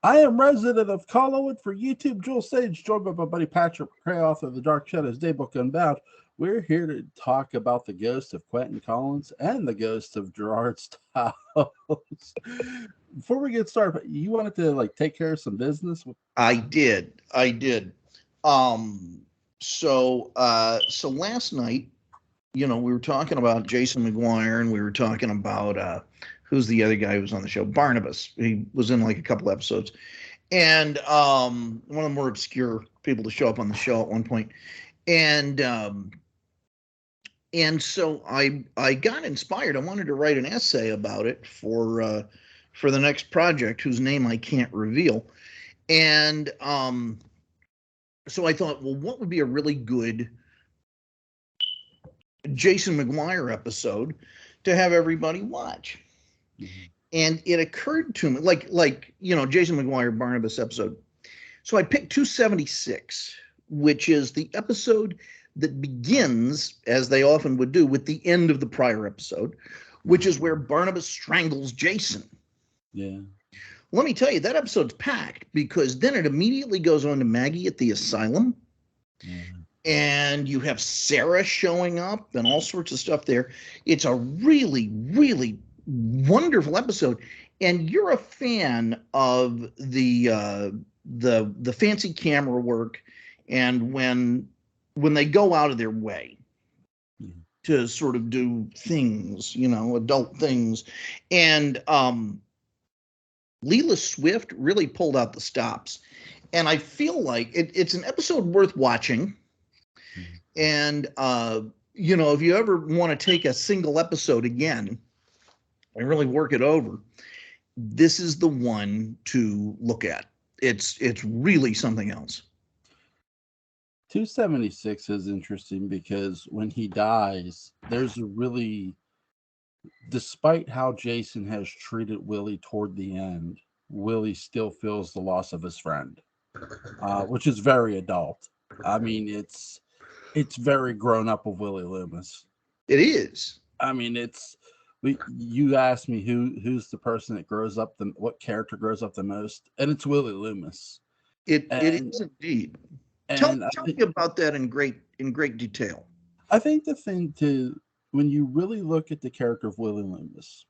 I am resident of Collinwood for YouTube. Joel Sage, joined by my buddy Patrick McCray, author of The Dark Shadows Daybook Unbound. We're here to talk about the ghost of Quentin Collins and the ghost of Gerard Stiles. Before we get started, you wanted to take care of some business? I did. So last night, we were talking about Jason McGuire, and we were talking about who's the other guy who was on the show, Barnabas. He was in like a couple episodes, and one of the more obscure people to show up on the show at one point, and so I got inspired. I wanted to write an essay about it for the next project, whose name I can't reveal, and so I thought, well, what would be a really good Jason McGuire episode to have everybody watch? Mm-hmm. And it occurred to me, Jason McGuire Barnabas episode. So I picked 276, which is the episode that begins, as they often would do, with the end of the prior episode, which is where Barnabas strangles Jason. Yeah. Let me tell you, that episode's packed, because then it immediately goes on to Maggie at the asylum. Mm-hmm. And you have Sarah showing up and all sorts of stuff there. It's a really, really wonderful episode. And you're a fan of the fancy camera work, and when they go out of their way to sort of do things, adult things. And Leela Swift really pulled out the stops. And I feel like it's an episode worth watching. And, if you ever want to take a single episode again and really work it over, this is the one to look at. It's really something else. 276 is interesting because when he dies, there's a really, despite how Jason has treated Willie toward the end, Willie still feels the loss of his friend, which is very adult. I mean, it's very grown up of Willie Loomis. It is. I mean, you asked me who's the person that grows up, what character grows up the most, and it's Willie Loomis. It is indeed. Tell me about that in great detail. I think the thing when you really look at the character of Willie Loomis,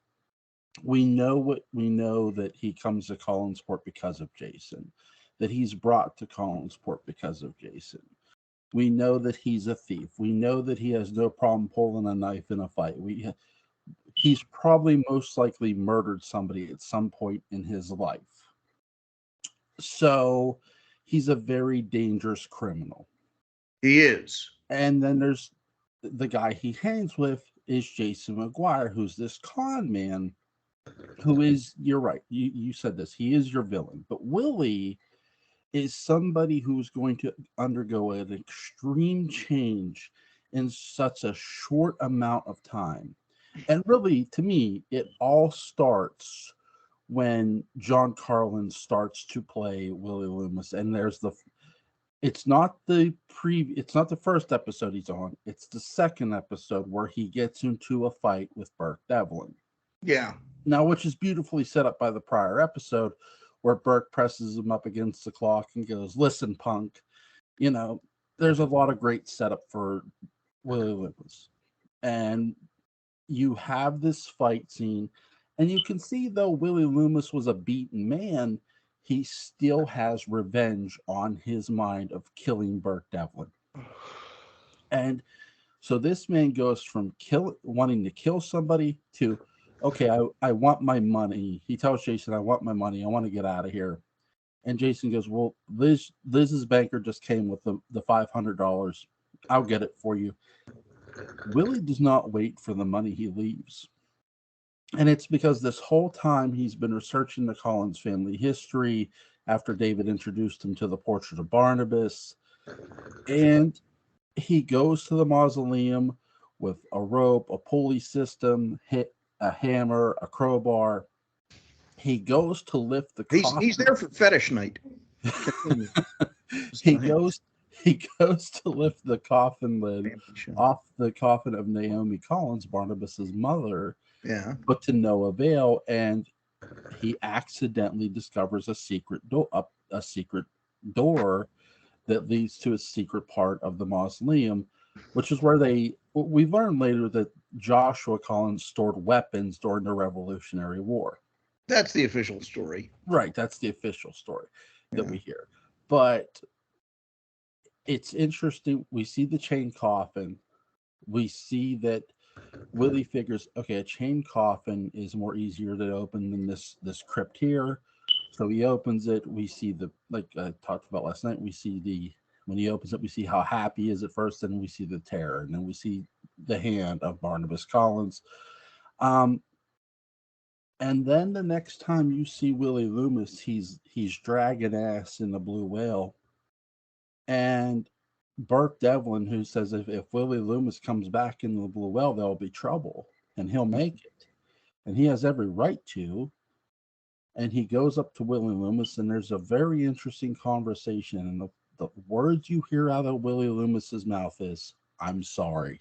we know that he comes to Collinsport because of Jason, that he's brought to Collinsport because of Jason. We know that he's a thief. We know that he has no problem pulling a knife in a fight. He's probably most likely murdered somebody at some point in his life. So he's a very dangerous criminal. He is. And then there's the guy he hangs with is Jason McGuire, who's this con man who is, you're right, you said this, he is your villain. But Willie is somebody who's going to undergo an extreme change in such a short amount of time. And really, to me, it all starts when John Carlin starts to play Willie Loomis. And it's not the first episode he's on. It's the second episode where he gets into a fight with Burke Devlin. Yeah. Now, which is beautifully set up by the prior episode, where Burke presses him up against the clock and goes, "Listen, punk." There's a lot of great setup for Willie Loomis. And you have this fight scene, and you can see, though Willie Loomis was a beaten man, he still has revenge on his mind of killing Burke Devlin. And so this man goes from wanting to kill somebody to, okay, I want my money. He tells Jason, I want my money. I want to get out of here. And Jason goes, well, Liz's banker just came with the $500. I'll get it for you. Willie does not wait for the money. He leaves. And it's because this whole time he's been researching the Collins family history after David introduced him to the portrait of Barnabas. And he goes to the mausoleum with a rope, a pulley system, a hammer, a crowbar. He goes to lift the coffin. He's there for fetish night. He goes to lift the coffin lid off the coffin of Naomi Collins, Barnabas's mother. Yeah. But to no avail. And he accidentally discovers a secret door that leads to a secret part of the mausoleum, which is where we learn later that Joshua Collins stored weapons during the Revolutionary War. That's the official story. Right, that's the official story that we hear. But it's interesting. We see the chain coffin. We see that Willie figures, okay, a chain coffin is more easier to open than this crypt here. So he opens it. We see like I talked about last night, we see when he opens it, we see how happy he is at first, and we see the terror, and then we see the hand of Barnabas Collins. And then the next time you see Willie Loomis, he's dragging ass in the Blue Whale. And Burke Devlin, who says if Willie Loomis comes back in the Blue Whale, there'll be trouble, and he'll make it. And he has every right to. And he goes up to Willie Loomis, and there's a very interesting conversation. And the words you hear out of Willie Loomis's mouth is, "I'm sorry."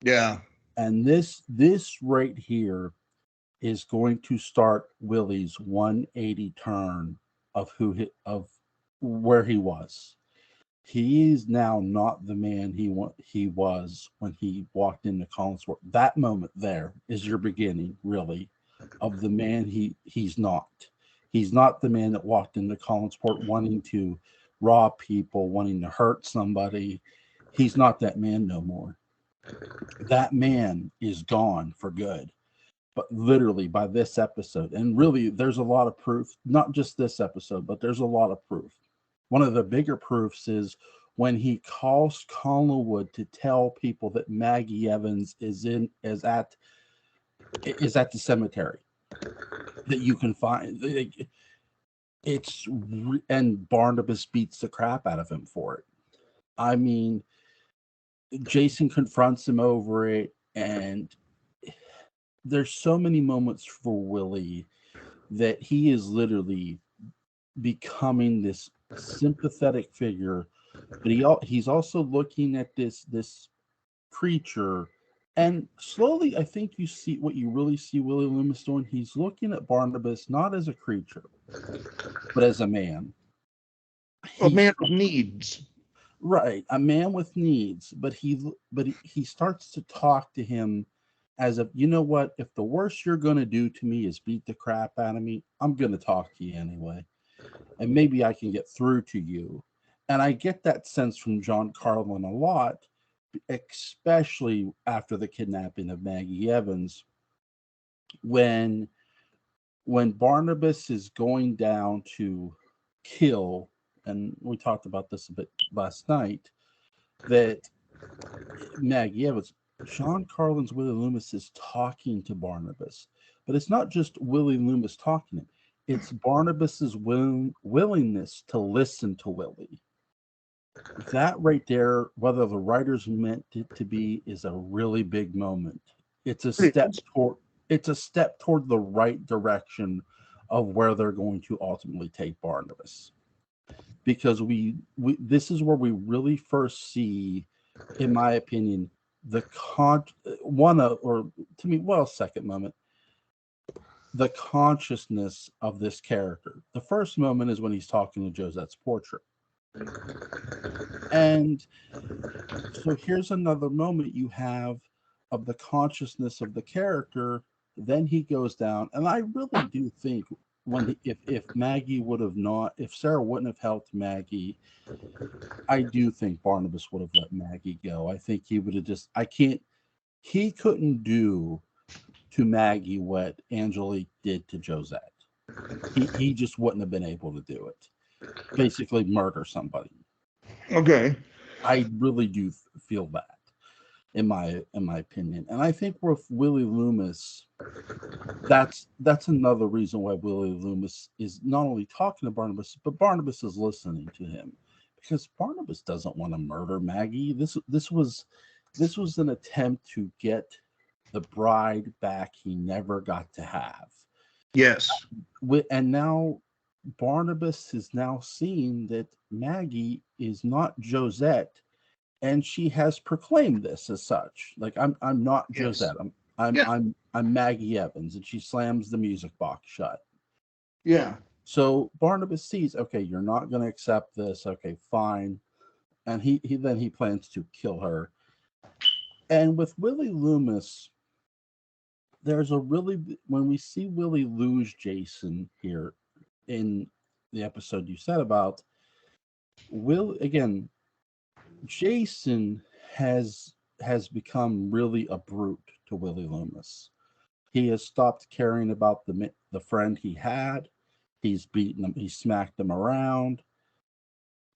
Yeah. And this right here is going to start Willie's 180 turn of where he was. He is now not the man he was when he walked into Collinsworth. That moment there is your beginning, really, of the man he's not. He's not the man that walked into Collinsport wanting to rob people, wanting to hurt somebody. He's not that man no more. That man is gone for good. But literally by this episode, and really there's a lot of proof, not just this episode, but there's a lot of proof. One of the bigger proofs is when he calls Collinwood to tell people that Maggie Evans is at the cemetery that you can find. And Barnabas beats the crap out of him for it. I mean, Jason confronts him over it, and there's so many moments for Willie that he is literally becoming this sympathetic figure, but he's also looking at this creature, and slowly I think you see what you really see Willie Loomis doing. He's looking at Barnabas not as a creature, but as a man. A man with needs. Right, a man with needs, but he starts to talk to him as if, you know what, if the worst you're going to do to me is beat the crap out of me, I'm going to talk to you anyway. And maybe I can get through to you. And I get that sense from John Carlin a lot, especially after the kidnapping of Maggie Evans, when Barnabas is going down to kill, and we talked about this a bit last night, that Maggie Evans, John Carlin's Willie Loomis is talking to Barnabas. But it's not just Willie Loomis talking to him. It's Barnabas's willingness to listen to Willie. That right there, whether the writers meant it to be, is a really big moment. It's a step toward the right direction of where they're going to ultimately take Barnabas. Because this is where we really first see, in my opinion, second moment, the consciousness of this character. The first moment is when he's talking to Josette's portrait. And so here's another moment you have of the consciousness of the character. Then he goes down, and I really do think if Maggie would have not, if Sarah wouldn't have helped Maggie, I do think Barnabas would have let Maggie go. I think he would have he couldn't do to Maggie what Angelique did to Josette. He just wouldn't have been able to do it. Basically murder somebody. Okay. I really do feel that, in my opinion. And I think with Willie Loomis, that's another reason why Willie Loomis is not only talking to Barnabas, but Barnabas is listening to him, because Barnabas doesn't want to murder Maggie. This was an attempt to get the bride back he never got to have. Yes. And now Barnabas is now seeing that Maggie is not Josette, and she has proclaimed this as such. Like, I'm not Josette. I'm Maggie Evans, and she slams the music box shut. Yeah. So Barnabas sees, okay, you're not going to accept this. Okay, fine. And he plans to kill her. And with Willie Loomis, there's a really, when we see Willie lose Jason here in the episode you said about, Jason has become really a brute to Willie Loomis. He has stopped caring about the friend he had. He's beaten him. He smacked him around.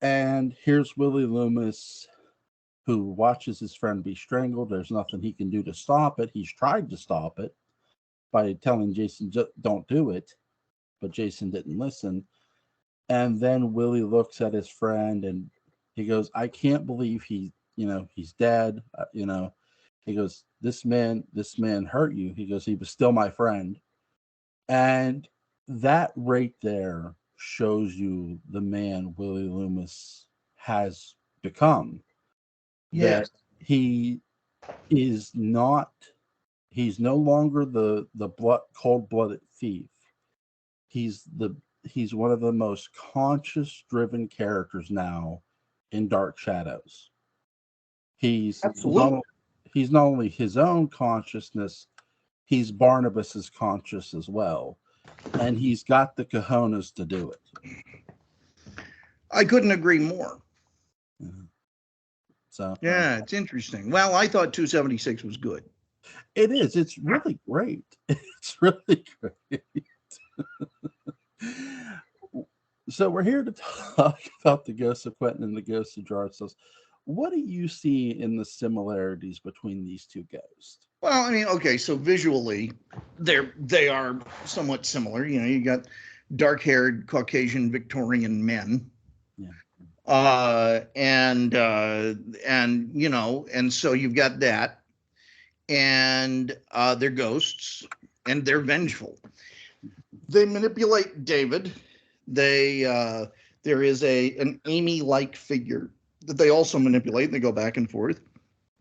And here's Willie Loomis, who watches his friend be strangled. There's nothing he can do to stop it. He's tried to stop it by telling Jason, don't do it. But Jason didn't listen. And then Willie looks at his friend and he goes, I can't believe he's dead. He goes, this man hurt you. He goes, he was still my friend. And that right there shows you the man Willie Loomis has become. Yes. That he is not, he's no longer the cold-blooded thief. He's one of the most conscious driven characters now in Dark Shadows. Absolutely. He's not only his own consciousness, he's Barnabas's conscious as well. And he's got the cojones to do it. I couldn't agree more. Mm-hmm. So yeah, it's interesting. Well, I thought 276 was good. It is. It's really great. It's really great. So we're here to talk about the Ghost of Quentin and the Ghost of Gerard. So what do you see in the similarities between these two ghosts? Well, I mean, okay, so visually, they are somewhat similar. You know, you got dark-haired Caucasian Victorian men. Yeah. And so you've got that, and they're ghosts, and they're vengeful. They manipulate David. There is an Amy-like figure that they also manipulate. They go back and forth.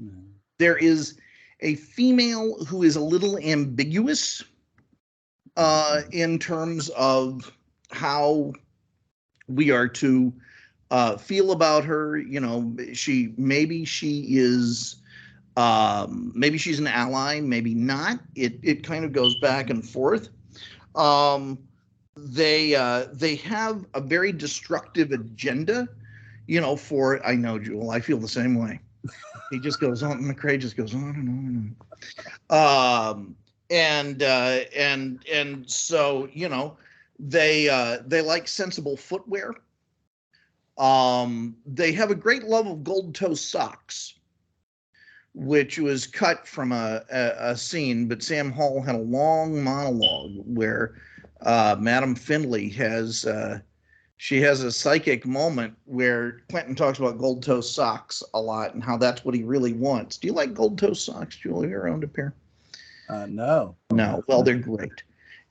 Mm-hmm. There is a female who is a little ambiguous in terms of how we are to feel about her. You know, maybe she's an ally, maybe not. It kind of goes back and forth. They have a very destructive agenda, you know, I know, Jewel, I feel the same way. He just goes on, McCray just goes on and on. And so, you know, they like sensible footwear. They have a great love of gold toe socks, which was cut from a scene, but Sam Hall had a long monologue where Madame Findlay has a psychic moment where Quentin talks about gold toe socks a lot and how that's what he really wants. Do you like gold toe socks, Julie? You owned a pair? No. No. Well, they're great.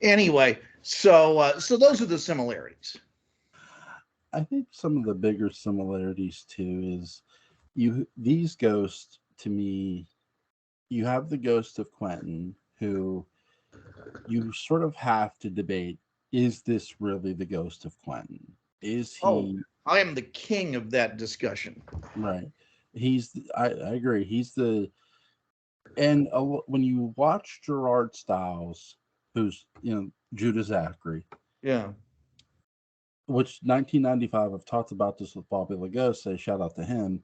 Anyway, so those are the similarities. I think some of the bigger similarities too is these ghosts, to me, you have the ghost of Quentin, who you sort of have to debate, is this really the ghost of Quentin? Is he? Oh, I am the king of that discussion. Right. I agree. And when you watch Gerard Stiles, who's, Judah Zachary. Yeah. Which 1995, I've talked about this with Bobby Lagose, shout out to him.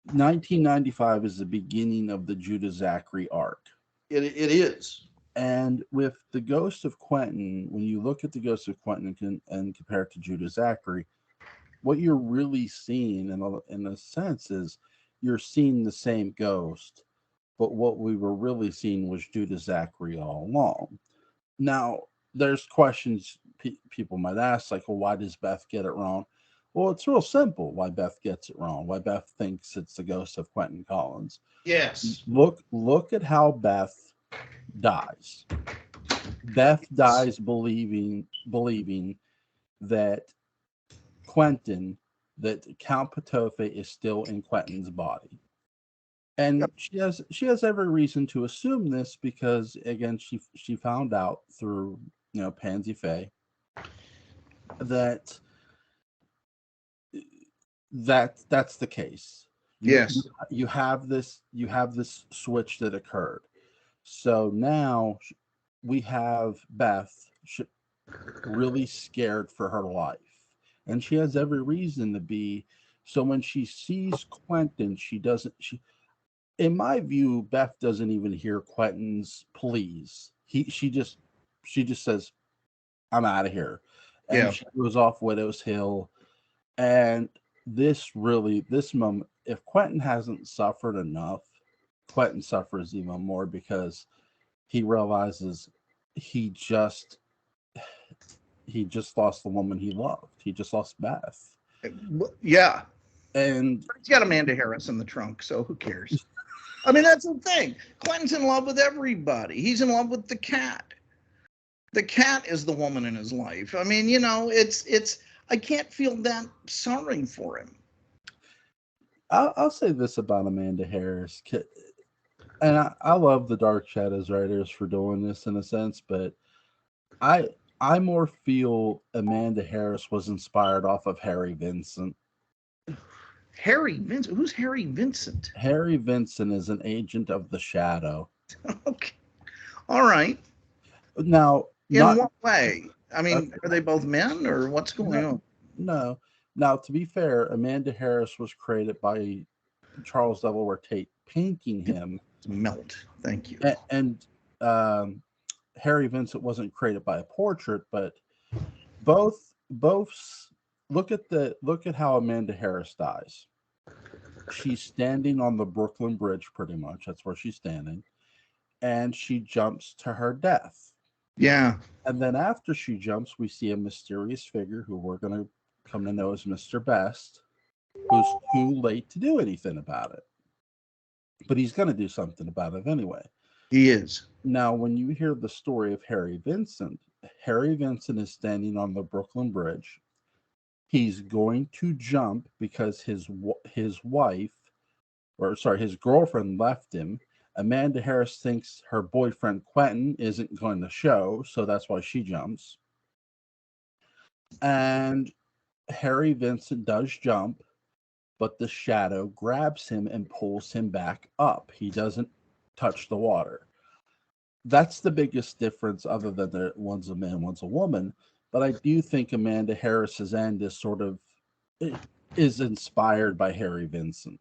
1995 is the beginning of the Judah Zachary arc. It is. And with the Ghost of Quentin, when you look at the Ghost of Quentin and compare it to Judah Zachary, what you're really seeing in a sense is you're seeing the same ghost, but what we were really seeing was Judah Zachary all along. Now, there's questions people might ask, like, well, why does Beth get it wrong? Well, it's real simple why Beth gets it wrong, why Beth thinks it's the ghost of Quentin Collins. Yes. Look at how Beth dies. Beth dies believing that Count Patofe is still in Quentin's body. And she has every reason to assume this because, again, she found out through Pansy Faye, that's the case. Yes. You have this switch that occurred. So now we have Beth really scared for her life, and she has every reason to be. So when she sees Quentin, in my view, Beth doesn't even hear Quentin's pleas. She just says, "I'm out of here," and Yeah. she goes off Widow's Hill. And this moment, if Quentin hasn't suffered enough, Quentin suffers even more because he realizes he just lost the woman he loved. He just lost Beth. Yeah. And he's got Amanda Harris in the trunk, so who cares? I mean, that's the thing. Quentin's in love with everybody. He's in love with the cat. The cat is the woman in his life. I mean, it's I can't feel that sorry for him. I'll say this about Amanda Harris, and I love the Dark Shadows writers for doing this in a sense, but I more feel Amanda Harris was inspired off of Harry Vincent. Harry Vincent? Who's Harry Vincent? Harry Vincent is an agent of the Shadow. Okay. All right. Now, in what way? I mean, are they both men, or what's going on? No. Now, to be fair, Amanda Harris was created by Charles Delaware Tate painting him. Melt. Thank you. And Harry Vincent wasn't created by a portrait, but both look at how Amanda Harris dies. She's standing on the Brooklyn Bridge, pretty much. That's where she's standing, and she jumps to her death. Yeah. And then after she jumps, we see a mysterious figure who we're going to come to know as Mr. Best, who's too late to do anything about it. But he's going to do something about it anyway. He is. Now, when you hear the story of Harry Vincent is standing on the Brooklyn Bridge. He's going to jump because his girlfriend left him. Amanda Harris thinks her boyfriend Quentin isn't going to show, so that's why she jumps. And Harry Vincent does jump, but the shadow grabs him and pulls him back up. He doesn't touch the water. That's the biggest difference, other than one's a man, one's a woman. But I do think Amanda Harris's end is inspired by Harry Vincent.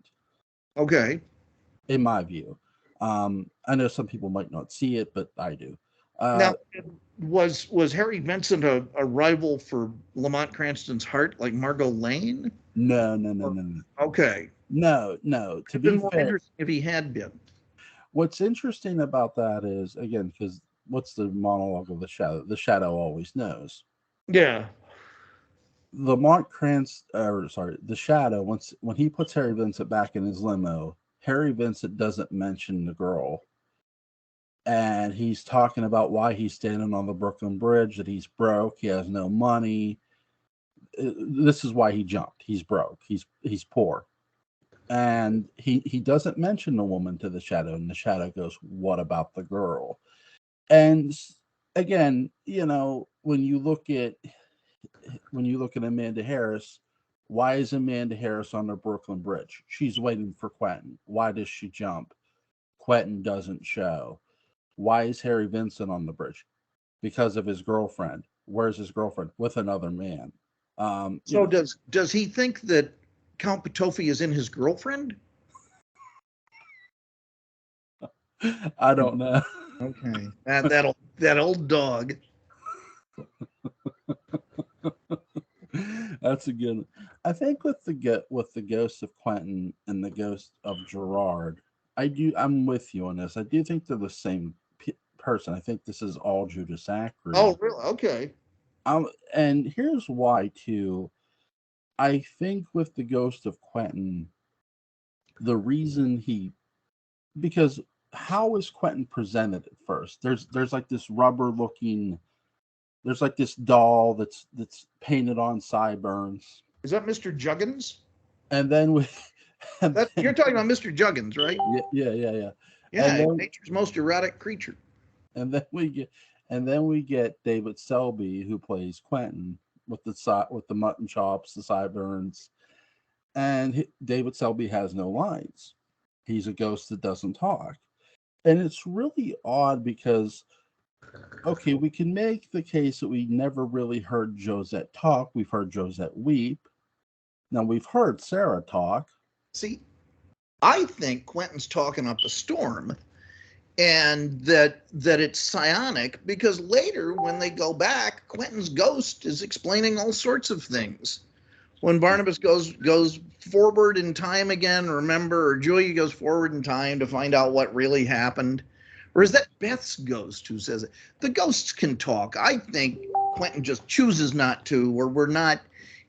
Okay. In my view. I know some people might not see it, but I do. Now, was Harry Vincent a rival for Lamont Cranston's heart, like Margot Lane? No. Okay. No. To be fair, if he had been. What's interesting about that is, again, because what's the monologue of the shadow? The shadow always knows. Yeah. The shadow, when he puts Harry Vincent back in his limo, Harry Vincent doesn't mention the girl. And he's talking about why he's standing on the Brooklyn Bridge, that he's broke, he has no money. This is why he jumped. He's broke. He's poor. And he doesn't mention the woman to the shadow, and the shadow goes, "What about the girl?" And again, when you look at Amanda Harris, why is Amanda Harris on the Brooklyn Bridge? She's waiting for Quentin. Why does she jump? Quentin doesn't show. Why is Harry Vincent on the bridge? Because of his girlfriend. Where's his girlfriend? With another man. So does he think that Count Petofi is in his girlfriend? I don't know. Okay. That old dog. That's a good one. I think with the ghost of Quentin and the ghost of Gerard, I'm with you on this. I do think they're the same person. I think this is all Judah Zachary. Oh, really? Okay. And here's why too. I think with the ghost of Quentin, the reason because how is Quentin presented at first? There's like this rubber looking. There's like this doll that's painted on sideburns. Is that Mr. Juggins? And then you're talking about Mr. Juggins, right? Yeah. Yeah, nature's most erotic creature. And then we And then we get David Selby, who plays Quentin, with the mutton chops, the sideburns, and David Selby has no lines. He's a ghost that doesn't talk, and it's really odd because, okay, we can make the case that we never really heard Josette talk. We've heard Josette weep. Now we've heard Sarah talk. See, I think Quentin's talking up a storm, and that it's psionic, because later when they go back, Quentin's ghost is explaining all sorts of things. When Barnabas goes forward in time again, remember, or Julia goes forward in time to find out what really happened. Or is that Beth's ghost who says it? The ghosts can talk. I think Quentin just chooses not to, or we're not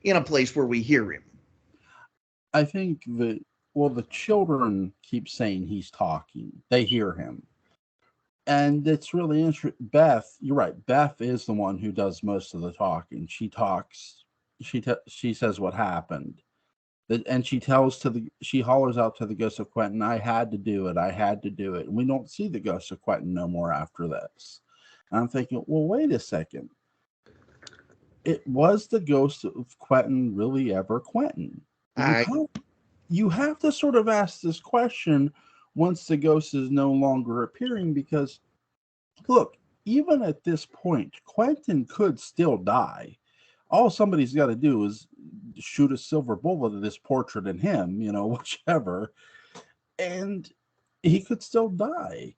in a place where we hear him. I think the children keep saying he's talking. They hear him. And it's really interesting. Beth, you're right. Beth is the one who does most of the talking. She talks. She says what happened, and she hollers out to the ghost of Quentin, "I had to do it. I had to do it." And we don't see the ghost of Quentin no more after this. And I'm thinking, well, wait a second. It was the ghost of Quentin really ever Quentin? You have to sort of ask this question once the ghost is no longer appearing, because look, even at this point, Quentin could still die. All somebody's got to do is shoot a silver bullet at this portrait and him, whichever, and he could still die,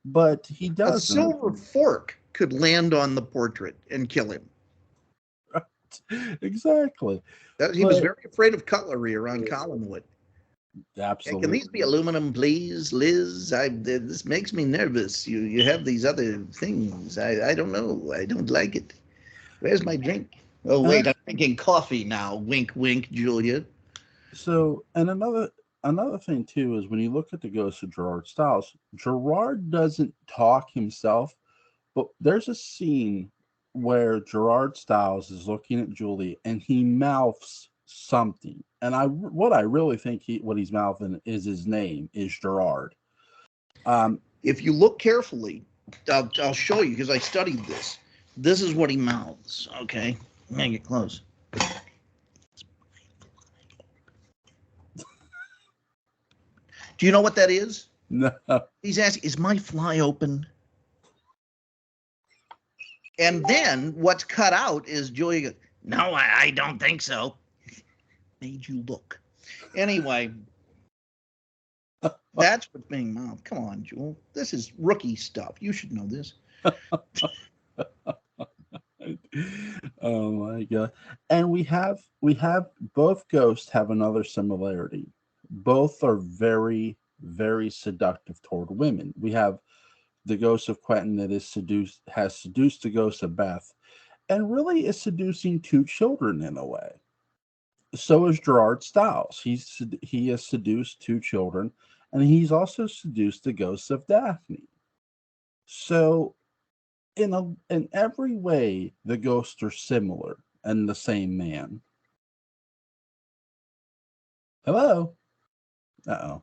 but he doesn't. A silver fork could land on the portrait and kill him. Right. Exactly. He was very afraid of cutlery around Collinwood. Absolutely. Can these be aluminum, please, Liz? This makes me nervous. You have these other things. I don't know. I don't like it. Where's my drink? Oh, wait, I'm drinking coffee now. Wink, wink, Julia. So, and another thing, too, is when you look at the ghost of Gerard Stiles, Gerard doesn't talk himself, but there's a scene where Gerard Stiles is looking at Julie and he mouths something. And what I really think what he's mouthing is his name, is Gerard. If you look carefully, I'll show you, because I studied this. This is what he mouths, okay? I'm going to get close. Do you know what that is? No. He's asking, is my fly open? And then what's cut out is Julia goes, no, I don't think so. Made you look. Anyway, that's what's being mouthed. Come on, Jewel. This is rookie stuff. You should know this. Oh my god. And we have both ghosts have another similarity. Both are very, very seductive toward women. We have the ghost of Quentin that has seduced the ghost of Beth, and really is seducing two children in a way. So is Gerard Stiles. He has seduced two children, and he's also seduced the ghost of Daphne. So in every way, the ghosts are similar and the same man. Hello? Uh-oh.